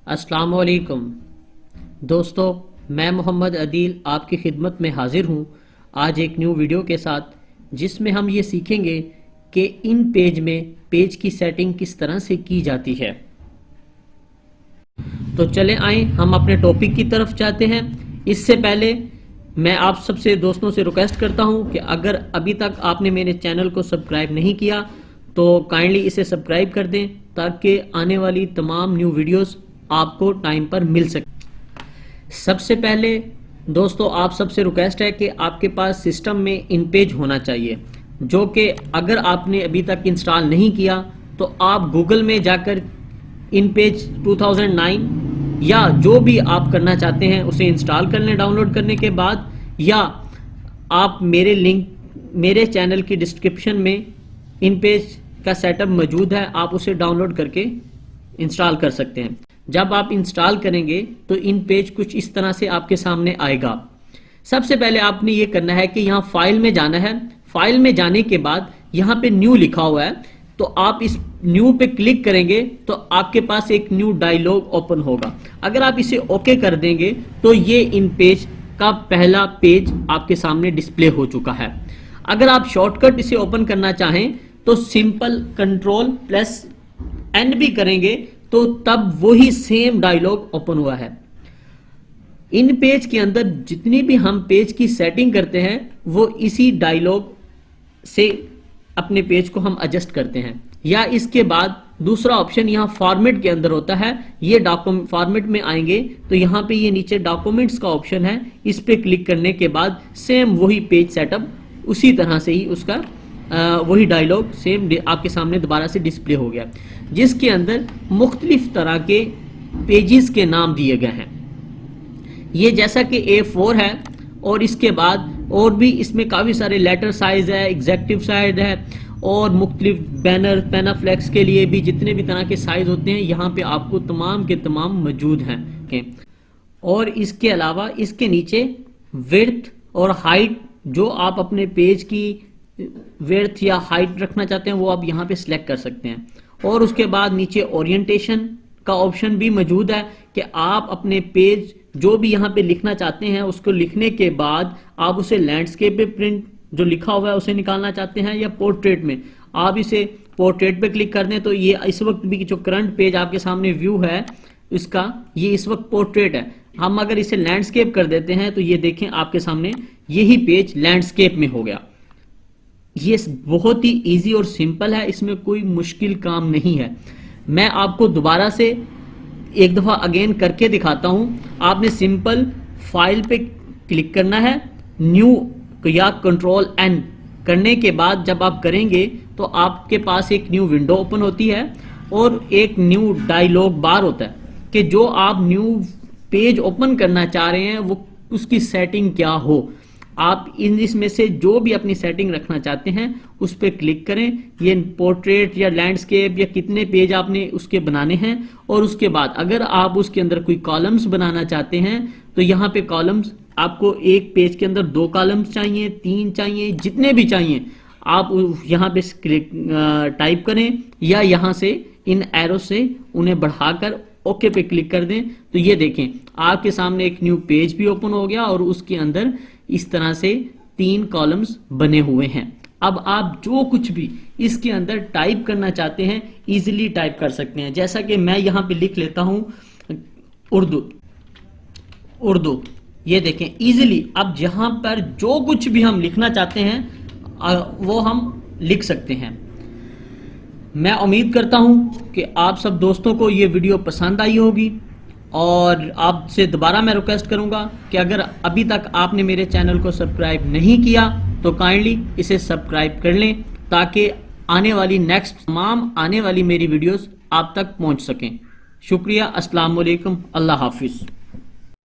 अस्सलाम वालेकुम दोस्तों, मैं मोहम्मद अदील आपकी खिदमत में हाजिर हूँ आज एक न्यू वीडियो के साथ, जिसमें हम ये सीखेंगे कि इन पेज में पेज की सेटिंग किस तरह से की जाती है। तो चले आएँ हम अपने टॉपिक की तरफ जाते हैं। इससे पहले मैं आप सबसे दोस्तों से रिक्वेस्ट करता हूँ कि अगर अभी तक आपने मेरे चैनल को सब्सक्राइब नहीं किया तो काइंडली इसे सब्सक्राइब कर दें, ताकि आने वाली तमाम न्यू वीडियोस आपको टाइम पर मिल सके। सबसे पहले दोस्तों आप सबसे रिक्वेस्ट है कि आपके पास सिस्टम में इन पेज होना चाहिए, जो कि अगर आपने अभी तक इंस्टॉल नहीं किया तो आप गूगल में जाकर इन पेज 2009 या जो भी आप करना चाहते हैं उसे इंस्टॉल कर लें डाउनलोड करने के बाद, या आप मेरे चैनल की डिस्क्रिप्शन में इन पेज का सेटअप मौजूद है, आप उसे डाउनलोड करके इंस्टॉल कर सकते हैं। जब आप इंस्टॉल करेंगे तो इन पेज कुछ इस तरह से आपके सामने आएगा। सबसे पहले आपने ये करना है कि यहाँ फाइल में जाना है। फाइल में जाने के बाद यहाँ पे न्यू लिखा हुआ है, तो आप इस न्यू पे क्लिक करेंगे तो आपके पास एक न्यू डायलॉग ओपन होगा। अगर आप इसे ओके कर देंगे तो ये इन पेज का पहला पेज आपके सामने डिस्प्ले हो चुका है। अगर आप शॉर्टकट इसे ओपन करना चाहें तो सिंपल Ctrl+N भी करेंगे तो तब वही सेम डायलॉग ओपन हुआ है। इन पेज के अंदर जितनी भी हम पेज की सेटिंग करते हैं वो इसी डायलॉग से अपने पेज को हम एडजस्ट करते हैं। या इसके बाद दूसरा ऑप्शन यहाँ फॉर्मेट के अंदर होता है। ये डॉक्यूमेंट फॉर्मेट में आएंगे तो यहाँ पे ये नीचे डॉक्यूमेंट्स का ऑप्शन है, इस पे क्लिक करने के बाद सेम वही पेज सेटअप उसी तरह से ही उसका वही डायलॉग सेम आपके सामने दोबारा से डिस्प्ले हो गया, जिसके अंदर मुख्तलिफ तरह के पेजेस के नाम दिए गए हैं। ये जैसा कि A4 है और इसके बाद और भी इसमें काफ़ी सारे लेटर साइज है, एग्जेक्टिव साइज है और मुख्तलिफ बैनर पेनाफ्लेक्स के लिए भी जितने भी तरह के साइज होते हैं यहाँ पे आपको तमाम के तमाम मौजूद हैं। और इसके अलावा इसके नीचे विड्थ और हाइट, जो आप अपने पेज की विड्थ या हाइट रखना चाहते हैं वो आप यहाँ पे सिलेक्ट कर सकते हैं। और उसके बाद नीचे ओरिएंटेशन का ऑप्शन भी मौजूद है कि आप अपने पेज जो भी यहाँ पे लिखना चाहते हैं उसको लिखने के बाद आप उसे लैंडस्केप पे प्रिंट जो लिखा हुआ है उसे निकालना चाहते हैं या पोर्ट्रेट में, आप इसे पोर्ट्रेट पे क्लिक कर दें तो ये इस वक्त भी जो करंट पेज आपके सामने व्यू है इसका, ये इस वक्त पोर्ट्रेट है। हम अगर इसे लैंडस्केप कर देते हैं तो ये देखें आपके सामने यही पेज लैंडस्केप में हो गया। ये बहुत ही इजी और सिंपल है, इसमें कोई मुश्किल काम नहीं है। मैं आपको दोबारा से एक दफ़ा अगेन करके दिखाता हूं। आपने सिंपल फाइल पे क्लिक करना है, न्यू या Ctrl+N करने के बाद जब आप करेंगे तो आपके पास एक न्यू विंडो ओपन होती है और एक न्यू डायलॉग बार होता है कि जो आप न्यू पेज ओपन करना चाह रहे हैं वो उसकी सेटिंग क्या हो। आप इसमें से जो भी अपनी सेटिंग रखना चाहते हैं उस पर क्लिक करें। ये पोर्ट्रेट या लैंडस्केप या कितने पेज आपने उसके बनाने हैं, और उसके बाद अगर आप उसके अंदर कोई कॉलम्स बनाना चाहते हैं तो यहाँ पे कॉलम्स आपको एक पेज के अंदर 2 कॉलम्स चाहिए, 3 चाहिए, जितने भी चाहिए आप यहाँ पे टाइप करें या यहाँ से इन एरो से उन्हें बढ़ाकर ओके पे क्लिक कर दें। तो ये देखें आपके सामने एक न्यू पेज भी ओपन हो गया और उसके अंदर इस तरह से 3 कॉलम्स बने हुए हैं। अब आप जो कुछ भी इसके अंदर टाइप करना चाहते हैं इजीली टाइप कर सकते हैं। जैसा कि मैं यहाँ पे लिख लेता हूँ उर्दू, ये देखें इजीली। अब जहाँ पर जो कुछ भी हम लिखना चाहते हैं वो हम लिख सकते हैं। मैं उम्मीद करता हूँ कि आप सब दोस्तों को ये वीडियो पसंद आई होगी, और आपसे दोबारा मैं रिक्वेस्ट करूंगा कि अगर अभी तक आपने मेरे चैनल को सब्सक्राइब नहीं किया तो काइंडली इसे सब्सक्राइब कर लें, ताकि आने वाली तमाम आने वाली मेरी वीडियोस आप तक पहुंच सकें। शुक्रिया। अस्सलाम वालेकुम। अल्लाह हाफिज़।